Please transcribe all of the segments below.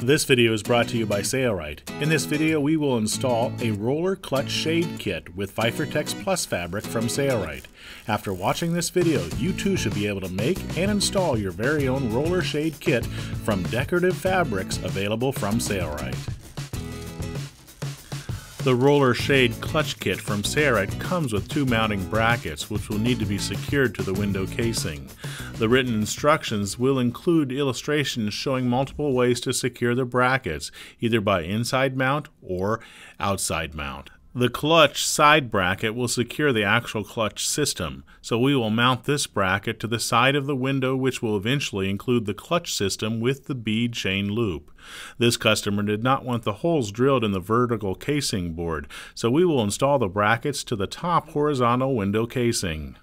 This video is brought to you by Sailrite. In this video we will install a roller clutch shade kit with Fabric Plus fabric from Sailrite. After watching this video, you too should be able to make and install your very own roller shade kit from decorative fabrics available from Sailrite. The roller shade clutch kit from Sailrite comes with two mounting brackets which will need to be secured to the window casing. The written instructions will include illustrations showing multiple ways to secure the brackets, either by inside mount or outside mount. The clutch side bracket will secure the actual clutch system, so we will mount this bracket to the side of the window, which will eventually include the clutch system with the bead chain loop. This customer did not want the holes drilled in the vertical casing board, so we will install the brackets to the top horizontal window casing.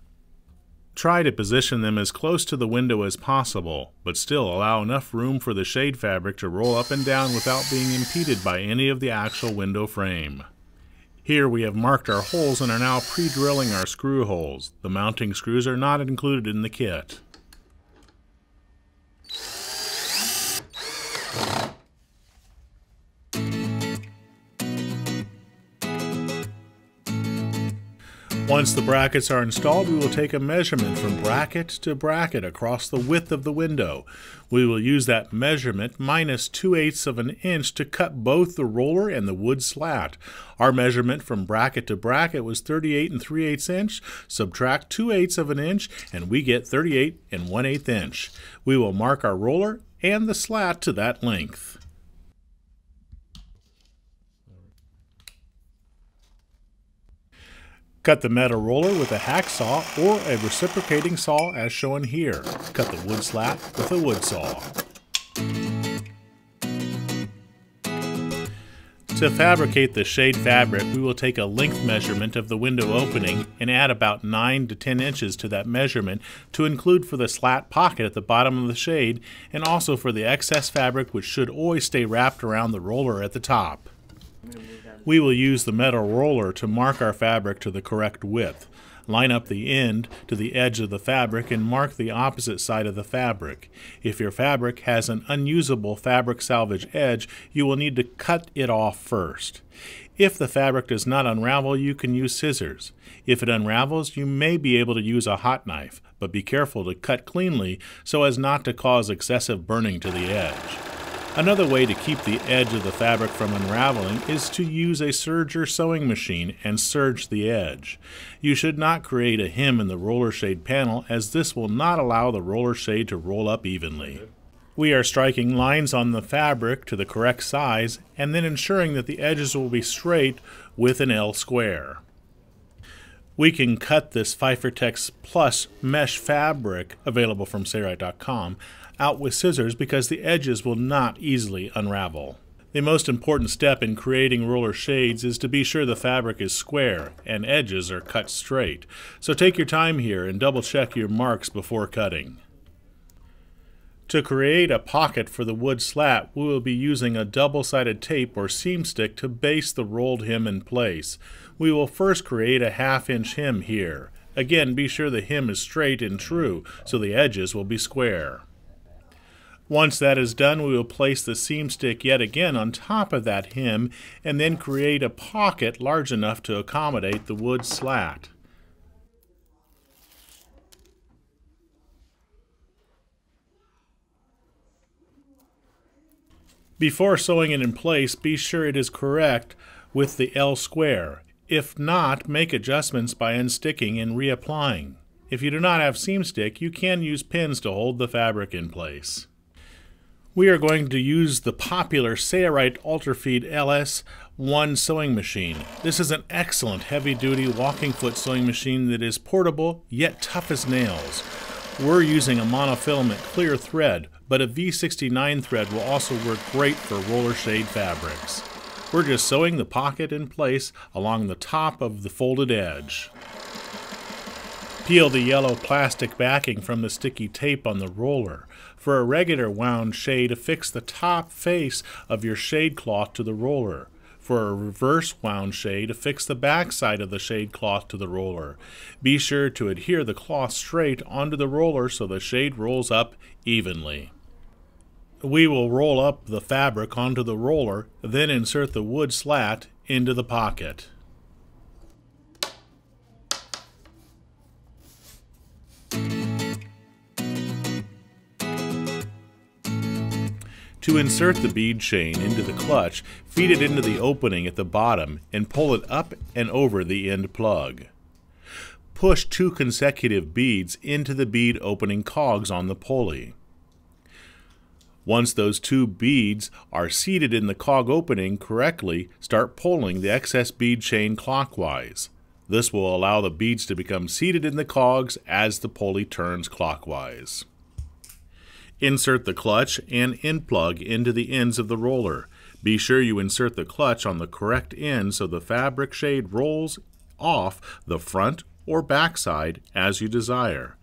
Try to position them as close to the window as possible, but still allow enough room for the shade fabric to roll up and down without being impeded by any of the actual window frame. Here we have marked our holes and are now pre-drilling our screw holes. The mounting screws are not included in the kit. Once the brackets are installed, we will take a measurement from bracket to bracket across the width of the window. We will use that measurement minus 2/8 of an inch to cut both the roller and the wood slat. Our measurement from bracket to bracket was 38 3/8 inch. Subtract 2/8 of an inch and we get 38 1/8 inch. We will mark our roller and the slat to that length. Cut the metal roller with a hacksaw or a reciprocating saw as shown here. Cut the wood slat with a wood saw. To fabricate the shade fabric, we will take a length measurement of the window opening and add about 9 to 10 inches to that measurement to include for the slat pocket at the bottom of the shade and also for the excess fabric, which should always stay wrapped around the roller at the top. We will use the metal roller to mark our fabric to the correct width. Line up the end to the edge of the fabric and mark the opposite side of the fabric. If your fabric has an unusable fabric salvage edge, you will need to cut it off first. If the fabric does not unravel, you can use scissors. If it unravels, you may be able to use a hot knife, but be careful to cut cleanly so as not to cause excessive burning to the edge. Another way to keep the edge of the fabric from unraveling is to use a serger sewing machine and serge the edge. You should not create a hem in the roller shade panel, as this will not allow the roller shade to roll up evenly. We are striking lines on the fabric to the correct size and then ensuring that the edges will be straight with an L square. We can cut this Fabric Plus mesh fabric, available from Sailrite.com, out with scissors because the edges will not easily unravel. The most important step in creating roller shades is to be sure the fabric is square and edges are cut straight. So take your time here and double check your marks before cutting. To create a pocket for the wood slat, we will be using a double-sided tape or seam stick to base the rolled hem in place. We will first create a 1/2 inch hem here. Again, be sure the hem is straight and true, so the edges will be square. Once that is done, we will place the seam stick yet again on top of that hem and then create a pocket large enough to accommodate the wood slat. Before sewing it in place, be sure it is correct with the L square. If not, make adjustments by unsticking and reapplying. If you do not have seam stick, you can use pins to hold the fabric in place. We are going to use the popular Sailrite Ultrafeed LS1 sewing machine. This is an excellent heavy-duty walking foot sewing machine that is portable yet tough as nails. We're using a monofilament clear thread, but a V69 thread will also work great for roller shade fabrics. We're just sewing the pocket in place along the top of the folded edge. Peel the yellow plastic backing from the sticky tape on the roller. For a regular wound shade, affix the top face of your shade cloth to the roller. For a reverse wound shade, affix the back side of the shade cloth to the roller. Be sure to adhere the cloth straight onto the roller so the shade rolls up evenly. We will roll up the fabric onto the roller, then insert the wood slat into the pocket. To insert the bead chain into the clutch, feed it into the opening at the bottom and pull it up and over the end plug. Push 2 consecutive beads into the bead opening cogs on the pulley. Once those 2 beads are seated in the cog opening correctly, start pulling the excess bead chain clockwise. This will allow the beads to become seated in the cogs as the pulley turns clockwise. Insert the clutch and end plug into the ends of the roller. Be sure you insert the clutch on the correct end so the fabric shade rolls off the front or back side as you desire.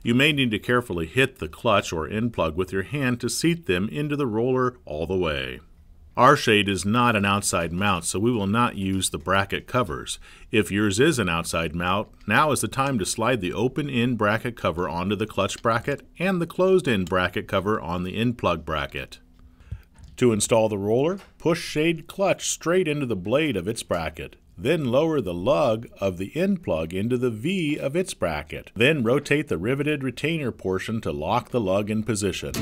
You may need to carefully hit the clutch or end plug with your hand to seat them into the roller all the way. Our shade is not an outside mount, so we will not use the bracket covers. If yours is an outside mount, now is the time to slide the open end bracket cover onto the clutch bracket and the closed end bracket cover on the end plug bracket. To install the roller, push shade clutch straight into the blade of its bracket. Then lower the lug of the end plug into the V of its bracket. Then rotate the riveted retainer portion to lock the lug in position.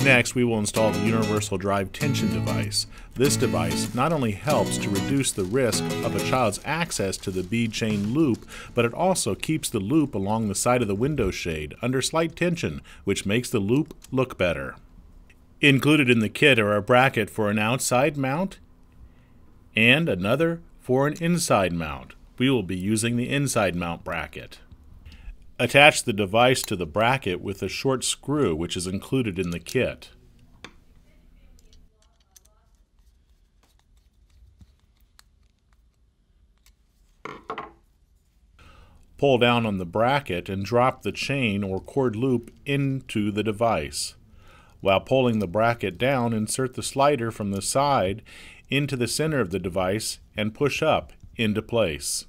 Next, we will install the universal drive tension device. This device not only helps to reduce the risk of a child's access to the bead chain loop, but it also keeps the loop along the side of the window shade under slight tension, which makes the loop look better. Included in the kit are a bracket for an outside mount and another for an inside mount. We will be using the inside mount bracket. Attach the device to the bracket with a short screw which is included in the kit. Pull down on the bracket and drop the chain or cord loop into the device. While pulling the bracket down, insert the slider from the side into the center of the device and push up into place.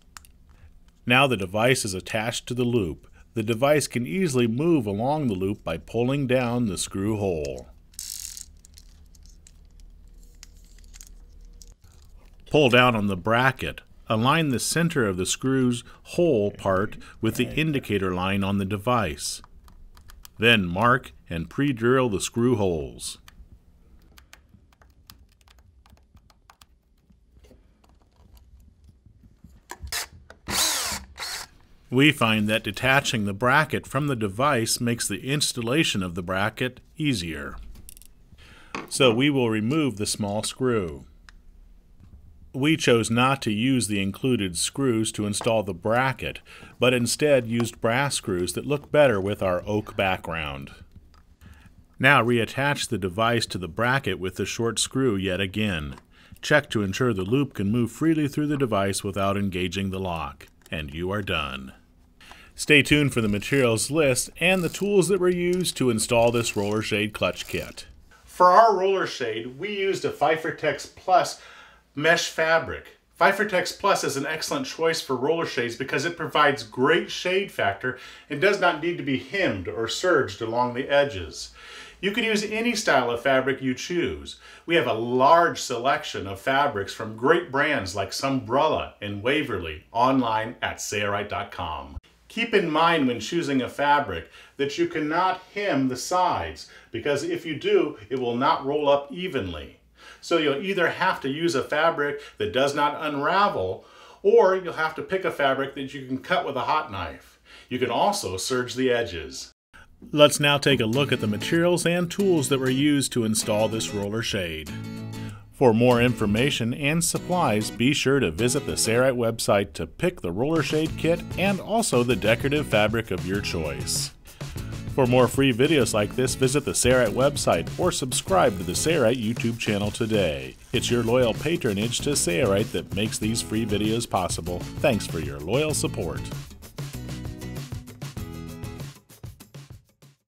Now the device is attached to the loop. The device can easily move along the loop by pulling down the screw hole. Pull down on the bracket. Align the center of the screw's hole part with the indicator line on the device. Then mark and pre-drill the screw holes. We find that detaching the bracket from the device makes the installation of the bracket easier. So we will remove the small screw. We chose not to use the included screws to install the bracket, but instead used brass screws that look better with our oak background. Now reattach the device to the bracket with the short screw yet again. Check to ensure the loop can move freely through the device without engaging the lock, and you are done. Stay tuned for the materials list and the tools that were used to install this roller shade clutch kit. For our roller shade, we used a Fabric.min Plus mesh fabric. Fabric.min Plus is an excellent choice for roller shades because it provides great shade factor and does not need to be hemmed or serged along the edges. You can use any style of fabric you choose. We have a large selection of fabrics from great brands like Sunbrella and Waverly online at Sailrite.com. Keep in mind when choosing a fabric that you cannot hem the sides, because if you do, it will not roll up evenly. So you'll either have to use a fabric that does not unravel, or you'll have to pick a fabric that you can cut with a hot knife. You can also serge the edges. Let's now take a look at the materials and tools that were used to install this roller shade. For more information and supplies, be sure to visit the Sailrite website to pick the roller shade kit and also the decorative fabric of your choice. For more free videos like this, visit the Sailrite website or subscribe to the Sailrite YouTube channel today. It's your loyal patronage to Sailrite that makes these free videos possible. Thanks for your loyal support.